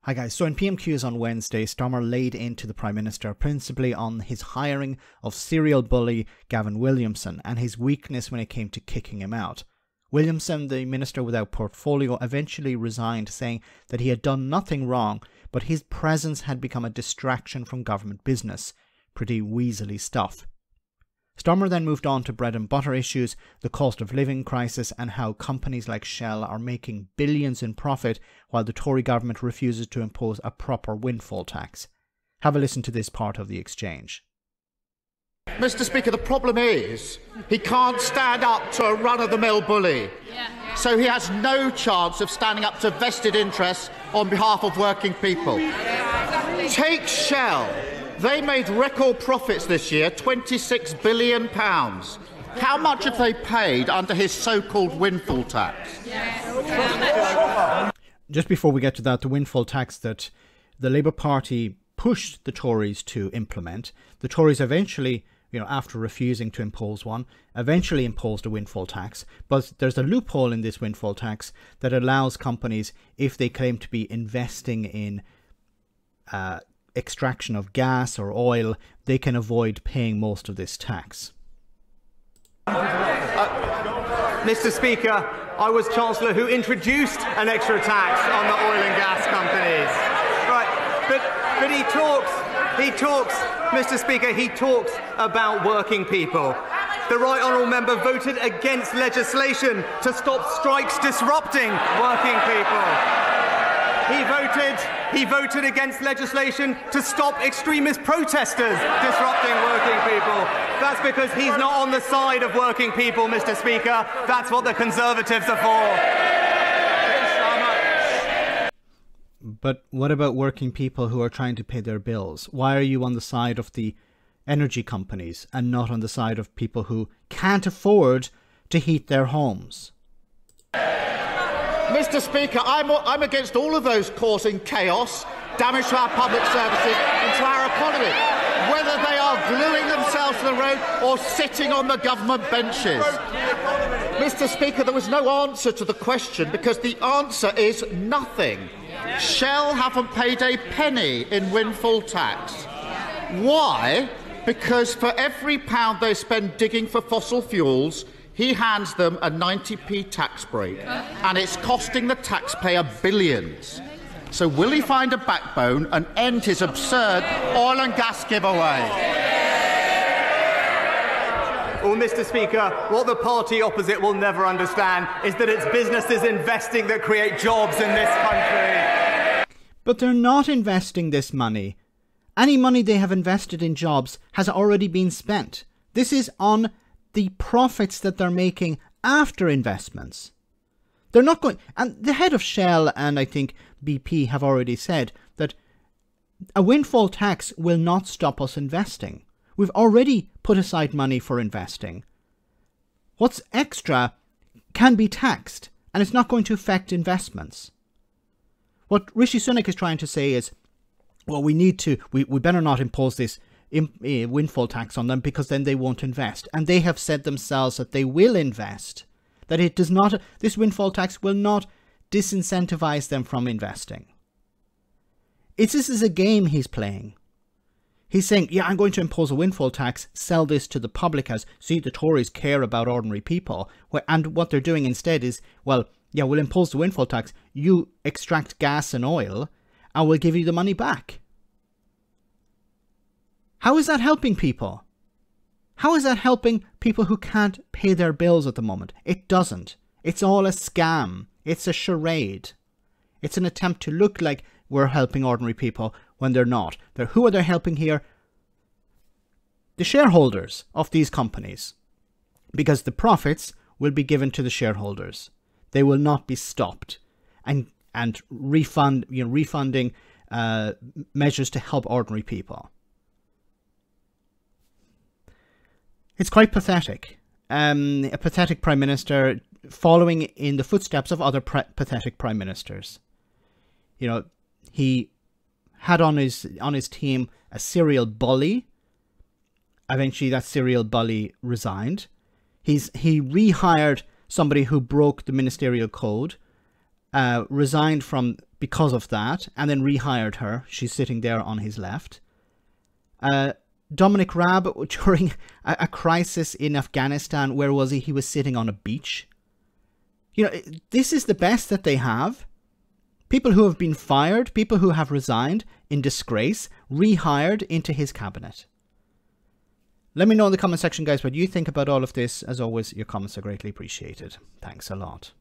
Hi guys, so in PMQs on Wednesday, Starmer laid into the Prime Minister principally on his hiring of serial bully Gavin Williamson and his weakness when it came to kicking him out. Williamson, the minister without portfolio, eventually resigned, saying that he had done nothing wrong, but his presence had become a distraction from government business. Pretty weaselly stuff. Starmer then moved on to bread and butter issues, the cost of living crisis, and how companies like Shell are making billions in profit while the Tory government refuses to impose a proper windfall tax. Have a listen to this part of the exchange. Mr. Speaker, the problem is he can't stand up to a run-of-the-mill bully. So he has no chance of standing up to vested interests on behalf of working people. Take Shell. They made record profits this year, £26 billion. How much have they paid under his so-called windfall tax? Just before we get to that, the windfall tax that the Labour Party pushed the Tories to implement, the Tories eventually, after refusing to impose one, eventually imposed a windfall tax. But there's a loophole in this windfall tax that allows companies, if they claim to be investing in extraction of gas or oil, they can avoid paying most of this tax. Mr. Speaker, I was Chancellor who introduced an extra tax on the oil and gas companies. Right, but he talks, Mr. Speaker, he talks about working people. The Right Honourable Member voted against legislation to stop strikes disrupting working people. He voted against legislation to stop extremist protesters disrupting working people. That's because he's not on the side of working people, Mr. Speaker. That's what the Conservatives are for. But what about working people who are trying to pay their bills? Why are you on the side of the energy companies and not on the side of people who can't afford to heat their homes? Mr. Speaker, I'm against all of those causing chaos, damage to our public services and to our economy, whether they are gluing themselves to the road or sitting on the government benches. Mr. Speaker, there was no answer to the question because the answer is nothing. Shell haven't paid a penny in windfall tax. Why? Because for every pound they spend digging for fossil fuels, he hands them a 90p tax break, and it's costing the taxpayer billions. So will he find a backbone and end his absurd oil and gas giveaway? Well, Mr. Speaker, what the party opposite will never understand is that it's businesses investing that create jobs in this country. But they're not investing this money. Any money they have invested in jobs has already been spent. This is on the profits that they're making after investments. They're not going, and the head of Shell and I think BP have already said that a windfall tax will not stop us investing. We've already put aside money for investing. What's extra can be taxed, and it's not going to affect investments. What Rishi Sunak is trying to say is, well, we better not impose this windfall tax on them because then they won't invest. And they have said themselves that they will invest, that it does not, this windfall tax will not disincentivize them from investing. This is a game he's playing. He's saying, yeah, I'm going to impose a windfall tax, sell this to the public as, see, the Tories care about ordinary people. And what they're doing instead is, well, yeah, we'll impose the windfall tax, you extract gas and oil, and we'll give you the money back. How is that helping people? How is that helping people who can't pay their bills at the moment? It doesn't. It's all a scam. It's a charade. It's an attempt to look like we're helping ordinary people when they're not. Who are they helping here? The shareholders of these companies. Because the profits will be given to the shareholders. They will not be stopped. And refunding measures to help ordinary people. It's quite pathetic. A pathetic Prime Minister following in the footsteps of other pathetic Prime Ministers. He had on his team a serial bully. Eventually that serial bully resigned. He rehired somebody who broke the ministerial code, resigned from because of that, and then rehired her. She's sitting there on his left. Dominic Raab, during a crisis in Afghanistan, where was he? He was sitting on a beach. You know, this is the best that they have. People who have been fired, people who have resigned in disgrace, rehired into his cabinet. Let me know in the comment section, guys, what you think about all of this. As always, your comments are greatly appreciated. Thanks a lot.